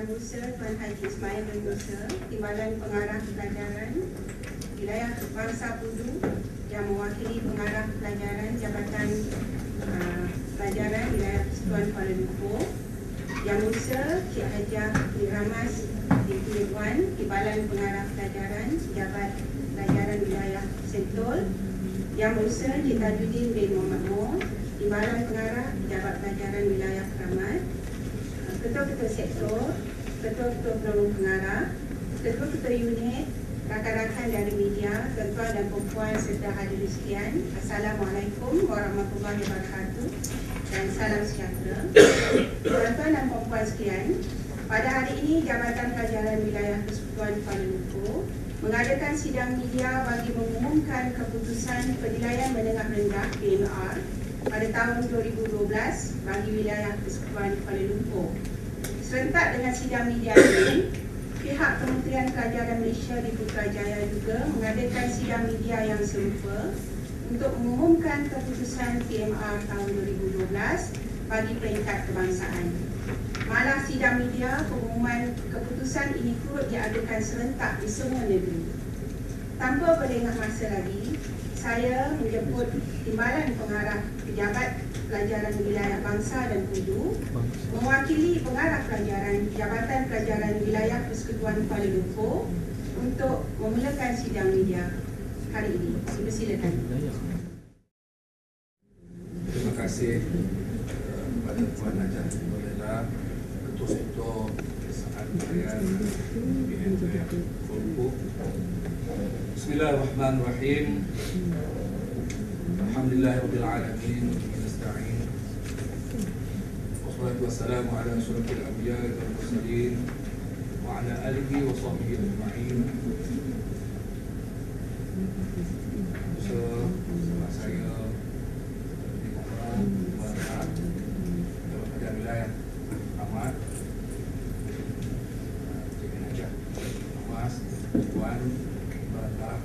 Yang Berusaha Tuan Haji Ismail bin Musa, Timbalan Pengarah Pelajaran Wilayah Bangsa Pudu yang mewakili Pengarah Pelajaran Jabatan Pelajaran Wilayah Persekutuan Kuala Lumpur. Yang Berusaha Cik Hajah Ramas binti Ridwan, Timbalan Pengarah Pelajaran Jabat Pelajaran Wilayah Sentul. Yang Berusaha Cik Tajuddin bin Muhammad Noor, Timbalan Pengarah Jabat Pelajaran Wilayah Keramat. Ketua-ketua sektor, ketua-ketua penolong pengarah, ketua-ketua unit, rakan-rakan dari media, tuan-tuan dan perempuan serta hadirin sekalian, Assalamualaikum warahmatullahi wabarakatuh dan salam sejahtera. Tuan-tuan dan perempuan sekalian, pada hari ini Jabatan Pelajaran Wilayah Persekutuan Kuala Lumpur mengadakan sidang media bagi mengumumkan keputusan penilaian menengah rendah PMR pada tahun 2012 bagi wilayah Persekutuan Kuala Lumpur. Serentak dengan sidang media ini, pihak Kementerian Pelajaran Malaysia di Putrajaya juga mengadakan sidang media yang serupa untuk mengumumkan keputusan PMR tahun 2012 bagi peringkat kebangsaan. Malah sidang media, pengumuman keputusan ini turut diadakan serentak di semua negeri. Tanpa berlengah masa lagi, saya menjemput Timbalan Pengarah Pejabat Pelajaran Wilayah Bangsa dan Pudu mewakili Pengarah Pelajaran Jabatan Pelajaran Wilayah Persekutuan Kuala Lumpur untuk memulakan sidang media hari ini. Dipersilakan. Terima kasih kepada Puan Najah Nolela, Ketua Sektor Saat Harian BNPM Kuala Lumpur. Bismillahirrahmanirrahim. Alhamdulillahirabbil alamin. Nasta'in. Wassalatu wassalamu ala asyrafil anbiya'i wal mursalin wa ala alihi wa sahbihi ajma'in. Bersama saya Jabat Wilayah Ahmad, Cik Hajah Ramas, Tuan Batak,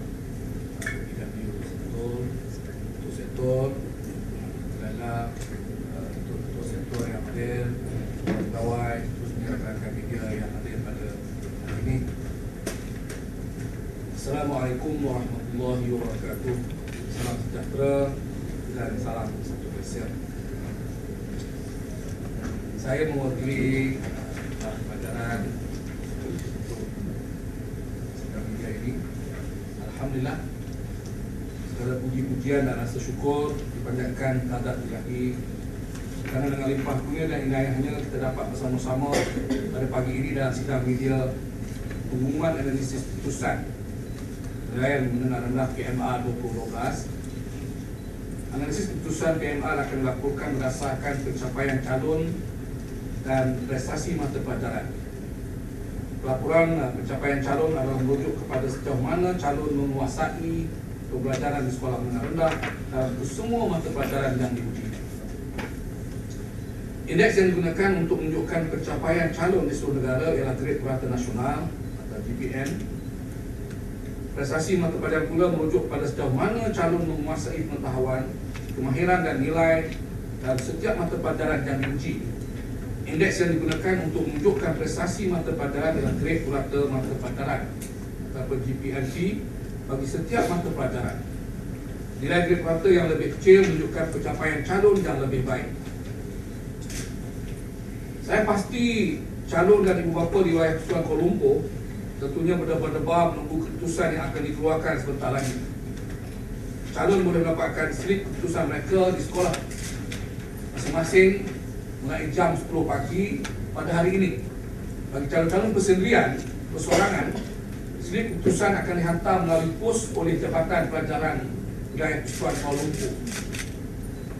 PW Sentul, Ketua Sektor, segala ketua sektor yang hadir, kawan-kawan, khususnya rakan-rakan media yang hadir pada hari ini. Assalamualaikum warahmatullahi wabarakatuh. Salam sejahtera dan salam satu Malaysia. Saya mewakili pelajaran untuk sidang media ini. Alhamdulillah, segala puji-pujian dan rasa syukur dipanjatkan terhadap Ilahi, kerana dengan limpah kurnia dan inayahnya kita dapat bersama-sama pada pagi ini dalam sidang media pengumuman analisis putusan penilaian menengah rendah PMR 2012. Analisis putusan PMR akan dilaporkan berdasarkan pencapaian calon dan prestasi mata pelajaran. Pelaporan pencapaian calon adalah merujuk kepada sejauh mana calon menguasai pembelajaran di sekolah menengah rendah dalam semua mata pelajaran yang diuji. Indeks yang digunakan untuk menunjukkan pencapaian calon di seluruh negara ialah Grade Purata Nasional atau GPN. Prestasi mata pelajaran pula merujuk pada sejauh mana calon menguasai pengetahuan, kemahiran dan nilai dalam setiap mata pelajaran yang diuji. Indeks yang digunakan untuk menunjukkan prestasi mata pelajaran adalah Grade Purata Mata Pelajaran atau GPMT bagi setiap mata pelajaran. Nilai grade purata yang lebih kecil menunjukkan pencapaian calon yang lebih baik. Saya pasti calon dan ibu bapa di wilayah Persekutuan Kuala Lumpur tentunya berdebar-debar menunggu keputusan yang akan dikeluarkan sebentar lagi. Calon boleh mendapatkan slip keputusan mereka di sekolah masing-masing mulai jam 10 pagi pada hari ini. Bagi calon-calon persendirian, persorangan, slip keputusan akan dihantar melalui pos oleh Jabatan Pelajaran Wilayah Persekutuan Kuala Lumpur.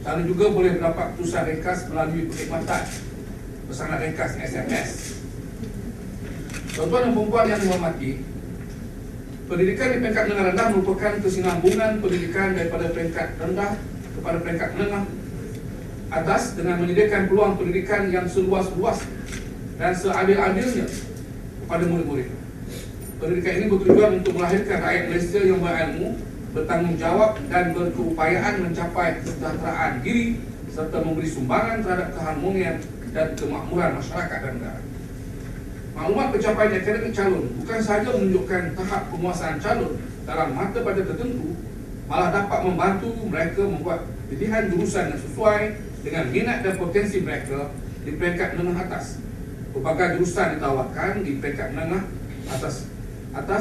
Calon juga boleh mendapat keputusan ringkas melalui perkhidmatan pesanan ringkas SMS. Tuan-tuan dan perempuan yang dihormati, pendidikan di peringkat menengah rendah merupakan kesinambungan pendidikan daripada peringkat rendah kepada peringkat menengah atas dengan menyediakan peluang pendidikan yang seluas-luas dan seadil-adilnya kepada murid-murid. Pendidikan ini bertujuan untuk melahirkan rakyat Malaysia yang berilmu, bertanggungjawab dan berkeupayaan mencapai kesejahteraan diri serta memberi sumbangan terhadap keharmonian dan kemakmuran masyarakat dan negara. maklumat pencapaian akademik calon bukan sahaja menunjukkan tahap penguasaan calon dalam mata pelajaran tertentu, malah dapat membantu mereka membuat pilihan jurusan yang sesuai dengan minat dan potensi mereka di peringkat menengah atas. Pelbagai jurusan ditawarkan di peringkat menengah atas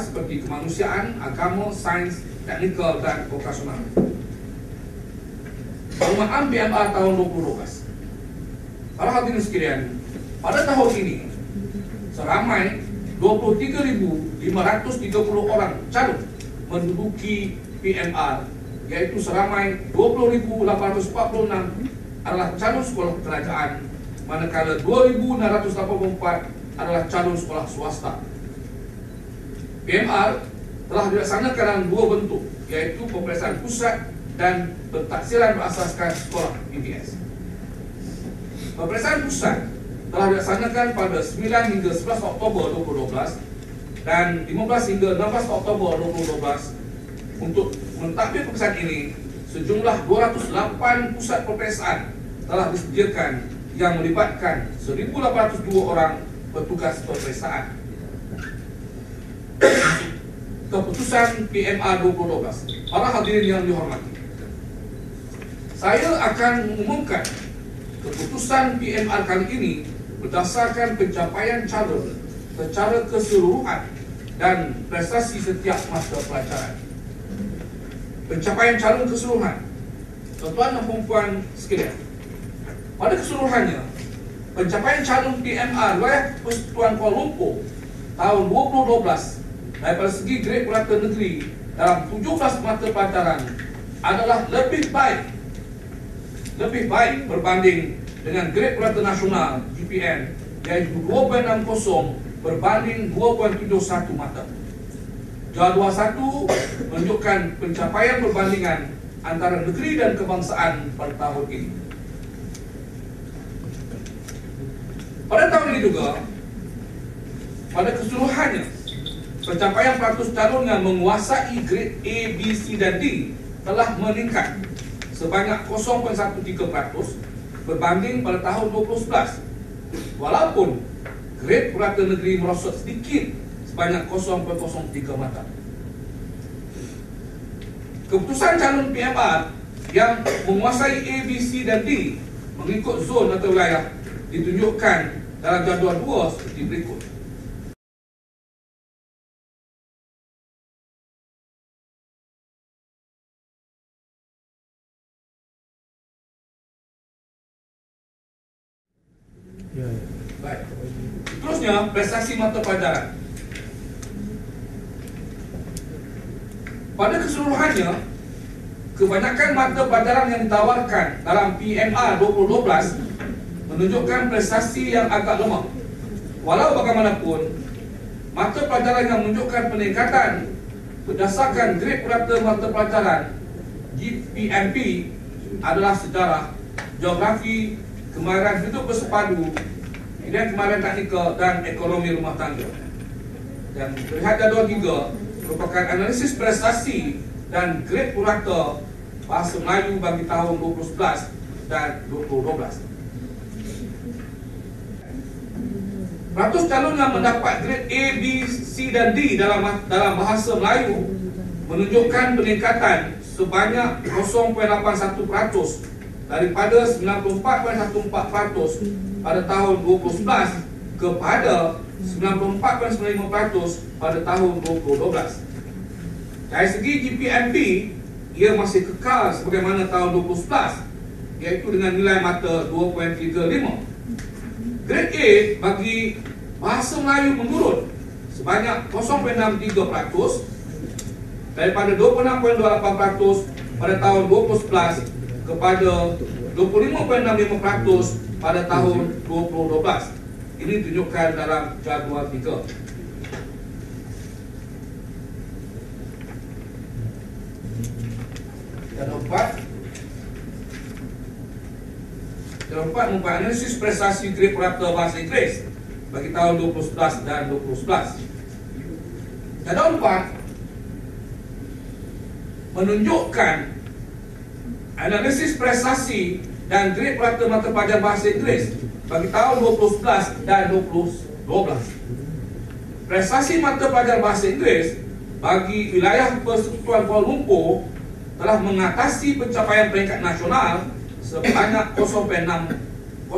seperti kemanusiaan, agama, sains, teknikal dan vokasional. Maklumat PMR tahun 2012. Para hadirin sekalian, pada tahun ini seramai 23.530 orang calon menduduki PMR, yaitu seramai 20.846 adalah calon sekolah kerajaan, manakala 2.684 adalah calon sekolah swasta. PMR telah dilaksanakan dalam dua bentuk, yaitu peperiksaan pusat dan pentaksiran berasaskan sekolah PTS. Peperiksaan pusat telah dilaksanakan pada 9 hingga 11 Oktober 2012 dan 15 hingga 16 Oktober 2012. Untuk mentadbir peperiksaan ini, sejumlah 208 pusat peperiksaan telah disediakan yang melibatkan 1.802 orang petugas peperiksaan. Keputusan PMR 2012. Para hadirin yang dihormati, saya akan mengumumkan keputusan PMR kali ini berdasarkan pencapaian calon secara keseluruhan dan prestasi setiap masa pelajaran. Pencapaian calon keseluruhan, tuan-tuan dan puan sekalian, pada keseluruhannya, pencapaian calon PMR wilayah Persekutuan Kuala Lumpur tahun 2012 daripada segi grade purata negeri dalam 17 mata pelajaran adalah lebih baik berbanding dengan grade purata nasional GPN, iaitu 2.60 berbanding 2.71 mata. Jadual 1 menunjukkan pencapaian perbandingan antara negeri dan kebangsaan pada tahun ini. Pada tahun ini juga, pada keseluruhannya, pencapaian peratus calon yang menguasai grade A, B, C dan D telah meningkat sebanyak 0.13% berbanding pada tahun 2011, walaupun grade purata negeri merosot sedikit sebanyak 0.03 mata. Keputusan calon PMR yang menguasai A, B, C dan D mengikut zon atau wilayah ditunjukkan dalam jadual 2 seperti berikut. Baik. Seterusnya, prestasi mata pelajaran. Pada keseluruhannya, kebanyakan mata pelajaran yang ditawarkan dalam PMR 2012 menunjukkan prestasi yang agak lemah. Walau bagaimanapun, mata pelajaran yang menunjukkan peningkatan berdasarkan grade purata mata pelajaran GPMP adalah sejarah, geografi, kemahiran hidup bersepadu, kemudian kemahiran teknikal dan ekonomi rumah tangga. Dan terlihat jadual 3 merupakan analisis prestasi dan grade purata bahasa Melayu bagi tahun 2011 dan 2012. Ratus calon yang mendapat grade A, B, C dan D dalam bahasa Melayu menunjukkan peningkatan sebanyak 0.81% daripada 94.14% pada tahun 2011 kepada 94.95% pada tahun 2012. Dari segi GPMP, ia masih kekal sebagaimana tahun 2011, iaitu dengan nilai mata 2.35. Grade A bagi bahasa Melayu menurun sebanyak 0.63% daripada 26.28% pada tahun 2011 kepada 25.65% pada tahun 2012. Ini ditunjukkan dalam jadual 3. Jadual 4 merupakan analisis prestasi grade purata bahasa Inggeris bagi tahun 2011 dan 2011. Jadual 4 menunjukkan analisis prestasi dan grade purata mata pelajaran bahasa Inggeris bagi tahun 2011 dan 2012. Prestasi mata pelajaran bahasa Inggeris bagi wilayah Persekutuan Kuala Lumpur telah mengatasi pencapaian peringkat nasional sebanyak 0.46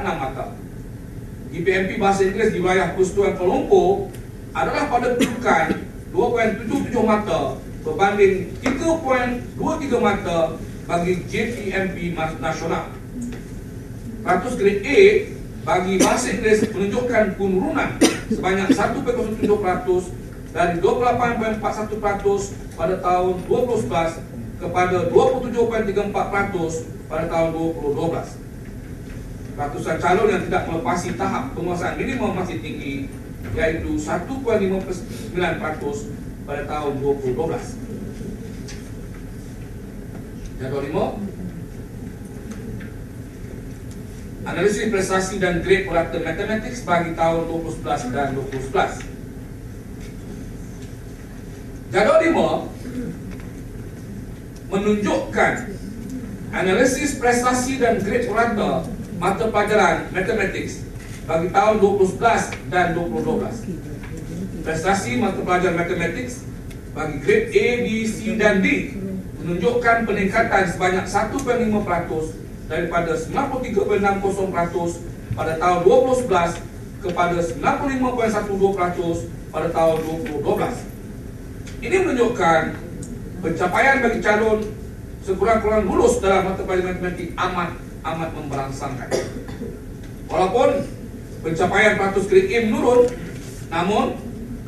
mata. GPMP bahasa Inggeris di wilayah Persekutuan Kuala Lumpur adalah pada kedudukan 2.77 mata berbanding 3.23 mata bagi GPMP nasional. Ratus grade A bagi bahasa Inggeris menunjukkan penurunan sebanyak 1.07% dari 28.41% pada tahun 2011 kepada 27.34% pada tahun 2012. Ratusan calon yang tidak melepasi tahap penguasaan minimum masih tinggi, yaitu 1.59% pada tahun 2012. Jadual 5, analisis prestasi dan grade produk matematik bagi tahun 2011 dan 2011. Jadual 5 menunjukkan analisis prestasi dan grade produk mata pelajaran matematik bagi tahun 2011 dan 2012. Prestasi mata pelajaran matematik bagi grade A, B, C dan D menunjukkan peningkatan sebanyak 1.5% daripada 93.60% pada tahun 2011 kepada 95.12% pada tahun 2012. Ini menunjukkan pencapaian bagi calon sekurang-kurangnya lulus dalam mata pelajaran matematik amat memberangsangkan. Walaupun pencapaian peratus grade A menurun, namun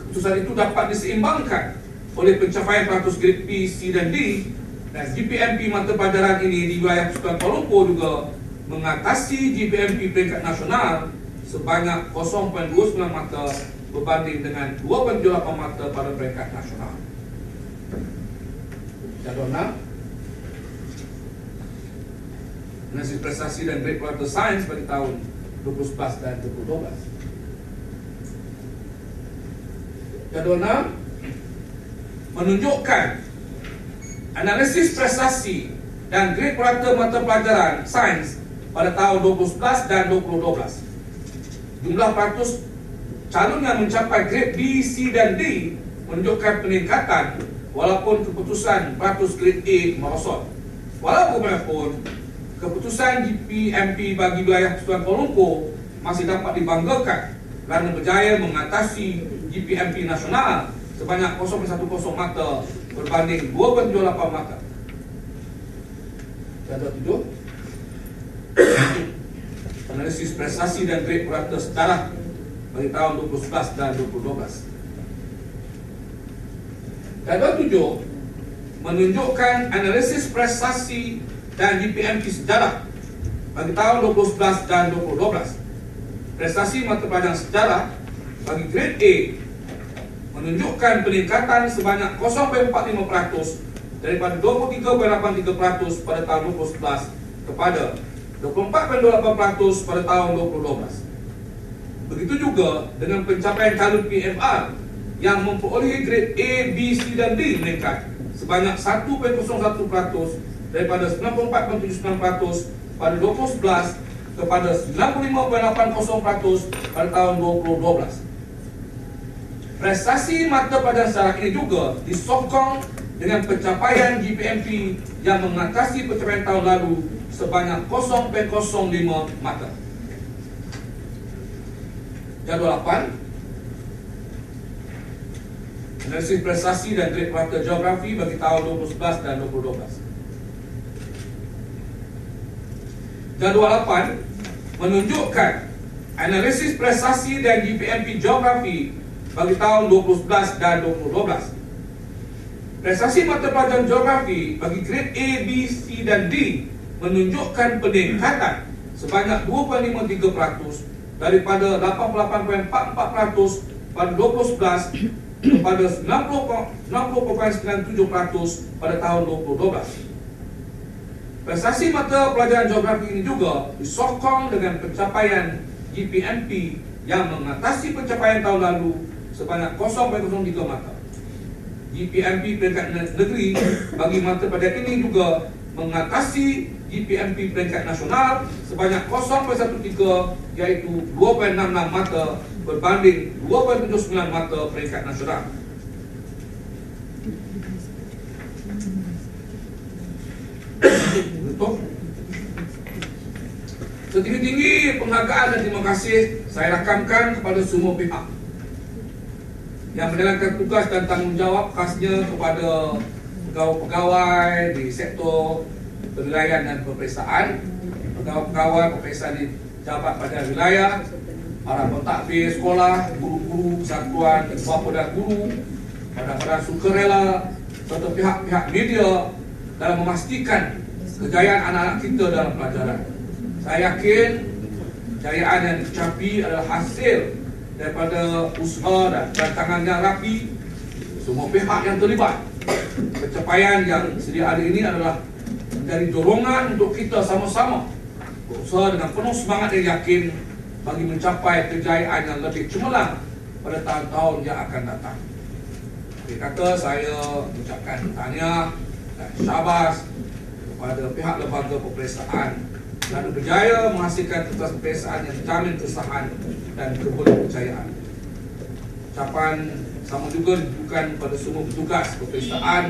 keputusan itu dapat diseimbangkan oleh pencapaian peratus grade B, C dan D, dan GPMP mata pelajaran ini di wilayah Persekutuan Kuala Lumpur juga mengatasi GPMP peringkat nasional sebanyak 0.29 mata berbanding dengan 2.8 mata pada peringkat nasional. Jadual 6, analisis prestasi dan grade produk sains bagi tahun 2011 dan 2012. Jadual 6 menunjukkan analisis prestasi dan grade produk mata pelajaran sains pada tahun 2011 dan 2012. Jumlah peratus calon yang mencapai grade B, C dan D menunjukkan peningkatan walaupun keputusan peratus grade A merosot. Walaupun keputusan GPMP bagi wilayah Persekutuan Kuala Lumpur masih dapat dibanggakan kerana berjaya mengatasi GPMP nasional sebanyak 0.10 mata berbanding 2.28 mata. Jadual 7, analisis prestasi dan grade produk sejarah bagi tahun 2011 dan 2012. Jadual 7 menunjukkan analisis prestasi dan GPMP sejarah bagi tahun 2011 dan 2012. Prestasi mata pelajaran sejarah bagi grade A menunjukkan peningkatan sebanyak 0.45% daripada 23.83% pada tahun 2011 kepada 24.28% pada tahun 2012. Begitu juga dengan pencapaian calon PMR yang memperolehi grade A, B, C dan D meningkat sebanyak 1.01% daripada 94.79% pada 2011 kepada 95.80% pada tahun 2012. Prestasi mata pelajaran sejarah ini juga disokong dengan pencapaian GPMP yang mengatasi pencapaian tahun lalu sebanyak 0.05 mata. Jadual 8, analisis prestasi dan grade produk geografi bagi tahun 2011 dan 2012. Jadual 8 menunjukkan analisis prestasi dan GPMP geografi bagi tahun 2011 dan 2012. Prestasi mata pelajaran geografi bagi grade A, B, C dan D menunjukkan peningkatan sebanyak 2.53% daripada 88.44% pada 2011 kepada 90.97% pada tahun 2012. Prestasi mata pelajaran geografi ini juga disokong dengan pencapaian GPMP yang mengatasi pencapaian tahun lalu sebanyak 0.03 mata. GPMP peringkat negeri bagi mata pelajaran ini juga mengatasi GPMP peringkat nasional sebanyak 0.13 iaitu 2.66 mata berbanding 2.79 mata peringkat nasional. Betul? Setinggi-tinggi penghargaan dan terima kasih saya rakamkan kepada semua pihak yang menjalankan tugas dan tanggungjawab, khasnya kepada pegawai-pegawai di sektor penilaian dan peperiksaan, pegawai-pegawai peperiksaan di jabat pada wilayah, para pentadbir sekolah, guru-guru persatuan, ketua pedan guru, badan-badan sukarela, serta pihak-pihak media dalam memastikan kejayaan anak-anak kita dalam pelajaran. Saya yakin kejayaan yang dicapai adalah hasil daripada usaha dan rancangan yang rapi semua pihak yang terlibat. Pencapaian yang sedia ada ini adalah menjadi dorongan untuk kita sama-sama berusaha dengan penuh semangat dan yakin bagi mencapai kejayaan yang lebih cemerlang pada tahun-tahun yang akan datang. Akhir kata, saya mengucapkan tahniah dan syabas kepada pihak lembaga peperiksaan dan berjaya menghasilkan tugas peperiksaan yang menjamin kesahan dan kepercayaan. Ucapan sama juga ditujukan kepada semua petugas peperiksaan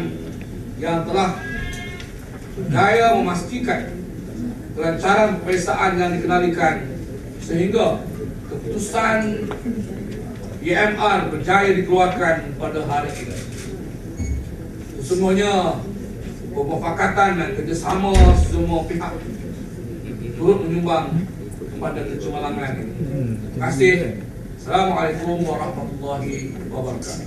yang telah berjaya memastikan kelancaran peperiksaan yang dikendalikan sehingga keputusan IMR berjaya dikeluarkan pada hari ini. Semuanya pemufakatan dan kerjasama semua pihak turut menyumbang kepada kecemerlangan ini. Terima kasih. Assalamualaikum warahmatullahi wabarakatuh.